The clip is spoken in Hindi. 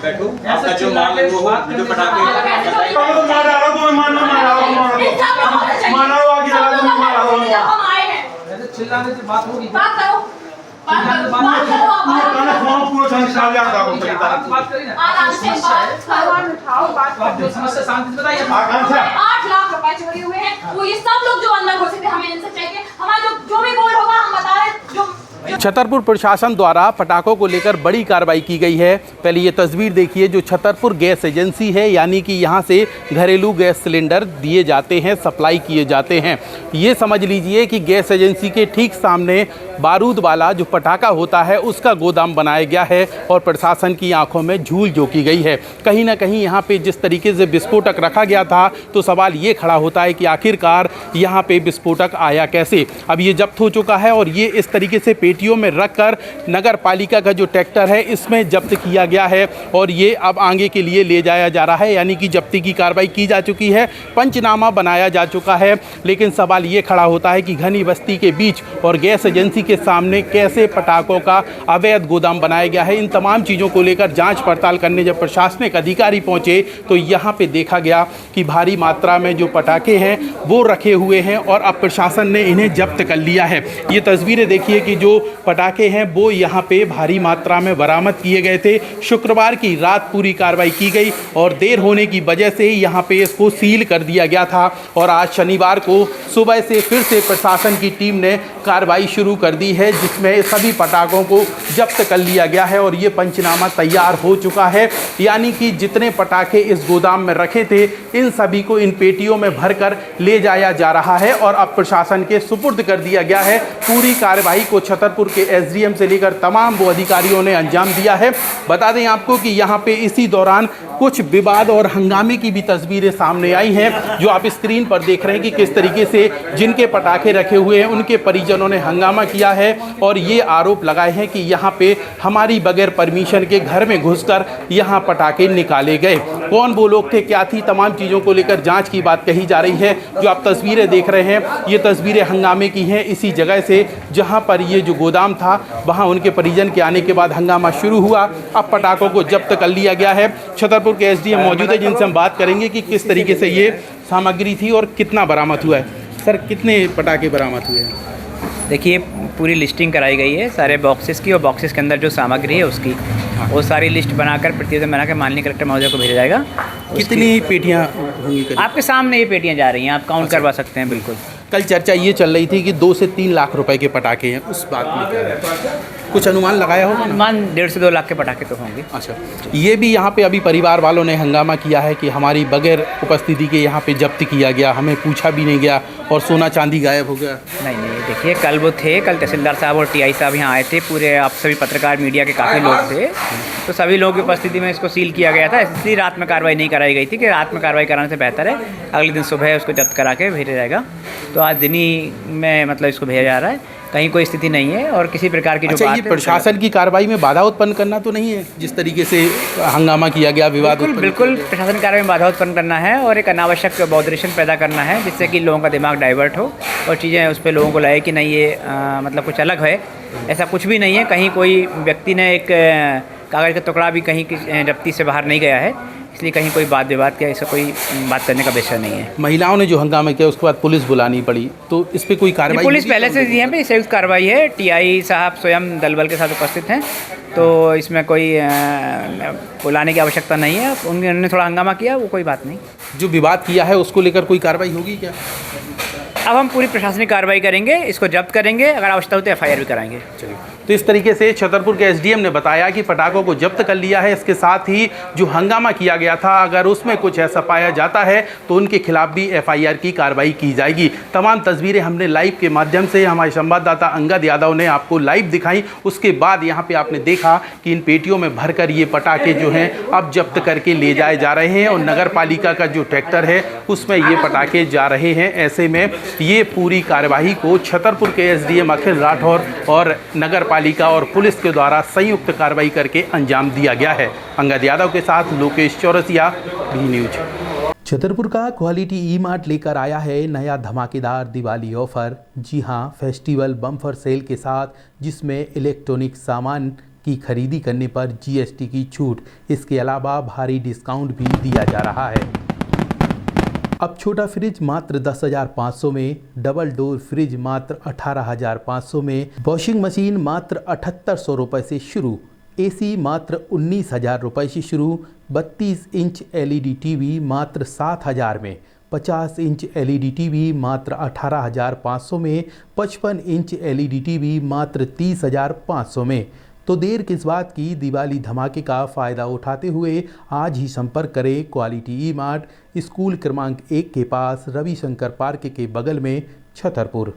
बैठो, आपका जो माल है वो जो पटाखे चिल्लाने से बात होगी। बात करो, बात करो, बात करो, समस्या शांति से बताइए। 8 लाख रुपए चोरी हुए हैं। वो ये सब लोग जो अंदर घुसे थे, हमें इनसे चाहिए, हमारा जो भी गोल्ड होगा हम बता रहे हैं। जो छतरपुर प्रशासन द्वारा पटाखों को लेकर बड़ी कार्रवाई की गई है। पहले ये तस्वीर देखिए, जो छतरपुर गैस एजेंसी है, यानी कि यहाँ से घरेलू गैस सिलेंडर दिए जाते हैं, सप्लाई किए जाते हैं। ये समझ लीजिए कि गैस एजेंसी के ठीक सामने बारूद वाला जो पटाखा होता है उसका गोदाम बनाया गया है और प्रशासन की आंखों में झूल झोंकी गई है। कहीं ना कहीं यहाँ पे जिस तरीके से विस्फोटक रखा गया था तो सवाल ये खड़ा होता है कि आखिरकार यहाँ पे विस्फोटक आया कैसे। अब ये जब्त हो चुका है और ये इस तरीके से पेटियों में रखकर नगर पालिका का जो ट्रैक्टर है इसमें जब्त किया गया है और ये अब आगे के लिए ले जाया जा रहा है, यानी कि जब्ती की कार्रवाई की जा चुकी है, पंचनामा बनाया जा चुका है। लेकिन सवाल ये खड़ा होता है कि घनी बस्ती के बीच और गैस एजेंसी के सामने कैसे पटाखों का अवैध गोदाम बनाया गया है। इन तमाम चीज़ों को लेकर जांच पड़ताल करने जब प्रशासनिक अधिकारी पहुंचे तो यहाँ पे देखा गया कि भारी मात्रा में जो पटाखे हैं वो रखे हुए हैं और अब प्रशासन ने इन्हें जब्त कर लिया है। ये तस्वीरें देखिए कि जो पटाखे हैं वो यहाँ पे भारी मात्रा में बरामद किए गए थे। शुक्रवार की रात पूरी कार्रवाई की गई और देर होने की वजह से यहाँ पे इसको सील कर दिया गया था और आज शनिवार को सुबह से फिर से प्रशासन की टीम ने कार्रवाई शुरू कर दी है, जिसमें सभी पटाखों को जब्त कर लिया गया है और ये पंचनामा तैयार हो चुका है। यानी कि जितने पटाखे इस गोदाम में रखे थे इन सभी को इन पेटियों में भरकर ले जाया जा रहा है और अब प्रशासन के सुपुर्द कर दिया गया है। पूरी कार्रवाई को छतरपुर के एसडीएम से लेकर तमाम वो अधिकारियों ने अंजाम दिया है। बता दें आपको कि यहाँ पे इसी दौरान कुछ विवाद और हंगामे की भी तस्वीरें सामने आई हैं, जो आप स्क्रीन पर देख रहे हैं कि किस तरीके से जिनके पटाखे रखे हुए हैं उनके परिजनों ने हंगामा किया है और ये आरोप लगाए हैं कि यहाँ पे हमारी बगैर परमिशन के घर में घुसकर यहाँ पटाखे निकाले गए। कौन वो लोग थे, क्या थी, तमाम चीज़ों को लेकर जांच की बात कही जा रही है। जो आप तस्वीरें देख रहे हैं ये तस्वीरें हंगामे की हैं, इसी जगह से जहाँ पर ये जो गोदाम था वहाँ उनके परिजन के आने के बाद हंगामा शुरू हुआ। अब पटाखों को जब्त कर लिया गया है। छतरपुर के एसडीएम मौजूद है, जिनसे हम बात करेंगे कि किस तरीके से ये सामग्री थी और कितना बरामद हुआ है। सर, कितने पटाखे बरामद हुए हैं? देखिए, पूरी लिस्टिंग कराई गई है सारे बॉक्सेस की और बॉक्सेस के अंदर जो सामग्री है उसकी वो सारी लिस्ट बनाकर प्रतिवेदन बनाकर माननीय कलेक्टर महोदय को भेजा जाएगा। कितनी पेटियाँ होंगी? आपके सामने ये पेटियाँ जा रही हैं, आप काउंट करवा सकते हैं। बिल्कुल। कल चर्चा ये चल रही थी कि 2 से 3 लाख रुपए के पटाखे हैं, उस बात में क्या है? कुछ अनुमान लगाया होगा? अनुमान 1.5 से 2 लाख के पटाखे तो होंगे। अच्छा, ये भी यहाँ पे अभी परिवार वालों ने हंगामा किया है कि हमारी बगैर उपस्थिति के यहाँ पे जब्त किया गया, हमें पूछा भी नहीं गया और सोना चांदी गायब हो गया। नहीं, देखिए, कल वो थे, कल तहसीलदार साहब और टीआई साहब यहाँ आए थे, पूरे आप सभी पत्रकार मीडिया के काफ़ी लोग थे, तो सभी लोगों की उपस्थिति में इसको सील किया गया था। इसलिए रात में कार्रवाई नहीं कराई गई थी कि रात में कार्रवाई कराने से बेहतर है अगले दिन सुबह उसको जब्त करा के भेजा जाएगा। तो आज दिन ही में मतलब इसको भेजा जा रहा है, कहीं कोई स्थिति नहीं है और किसी प्रकार की जो बात ये प्रशासन की कार्रवाई में बाधा उत्पन्न करना तो नहीं है, जिस तरीके से हंगामा किया गया, विवाद? बिल्कुल प्रशासन की कार्रवाई में बाधा उत्पन्न करना है और एक अनावश्यक बॉदरेशन पैदा करना है, जिससे कि लोगों का दिमाग डाइवर्ट हो और चीज़ें उस पर लोगों को लगे कि नहीं ये मतलब कुछ अलग है। ऐसा कुछ भी नहीं है। कहीं कोई व्यक्ति ने एक कागज़ का टुकड़ा भी कहीं की जब्ती से बाहर नहीं गया है, इसलिए कहीं कोई वाद विवाद का ऐसा कोई बात करने का विषय नहीं है। महिलाओं ने जो हंगामा किया उसके बाद पुलिस बुलानी पड़ी, तो इस पे कोई कार्रवाई? पुलिस पहले से यहाँ पे संयुक्त कार्रवाई है, टीआई साहब स्वयं दल बल के साथ उपस्थित हैं, तो इसमें कोई बुलाने की आवश्यकता नहीं है। उन्होंने थोड़ा हंगामा किया, वो कोई बात नहीं। जो विवाद किया है उसको लेकर कोई कार्रवाई होगी क्या? अब हम पूरी प्रशासनिक कार्रवाई करेंगे, इसको जब्त करेंगे, अगर आवश्यकता हो तो एफआईआर भी कराएंगे। चलिए, तो इस तरीके से छतरपुर के एसडीएम ने बताया कि पटाखों को जब्त कर लिया है। इसके साथ ही जो हंगामा किया गया था, अगर उसमें कुछ ऐसा पाया जाता है तो उनके खिलाफ भी एफआईआर की कार्रवाई की जाएगी। तमाम तस्वीरें हमने लाइव के माध्यम से हमारे संवाददाता अंगद यादव ने आपको लाइव दिखाई। उसके बाद यहाँ पे आपने देखा कि इन पेटियों में भरकर ये पटाखे जो हैं अब जब्त करके ले जाए जा रहे हैं और नगर पालिका का जो ट्रैक्टर है उसमें ये पटाखे जा रहे हैं। ऐसे में ये पूरी कार्यवाही को छतरपुर के एसडीएम अखिल राठौर और नगर पालिका और पुलिस के द्वारा संयुक्त कार्रवाई करके अंजाम दिया गया है। अंगद यादव के साथ लोकेश चौरसिया, भी न्यूज। छतरपुर का क्वालिटी ई मार्ट लेकर आया है नया धमाकेदार दिवाली ऑफर। जी हां, फेस्टिवल बम्पर सेल के साथ, जिसमें इलेक्ट्रॉनिक सामान की खरीदी करने पर जीएसटी की छूट, इसके अलावा भारी डिस्काउंट भी दिया जा रहा है। अब छोटा फ्रिज मात्र 10,500 में, डबल डोर फ्रिज मात्र 18,500 में, वॉशिंग मशीन मात्र 7,800 रुपये से शुरू, एसी मात्र 19,000 रुपये से शुरू, 32 इंच एलईडी टीवी मात्र 7,000 में, 50 इंच एलईडी टीवी मात्र 18,500 में, 55 इंच एलईडी टीवी मात्र 30,500 में। तो देर किस बात की, दिवाली धमाके का फ़ायदा उठाते हुए आज ही संपर्क करें क्वालिटी ई मार्ट, स्कूल क्रमांक 1 के पास, रविशंकर पार्क के बगल में, छतरपुर।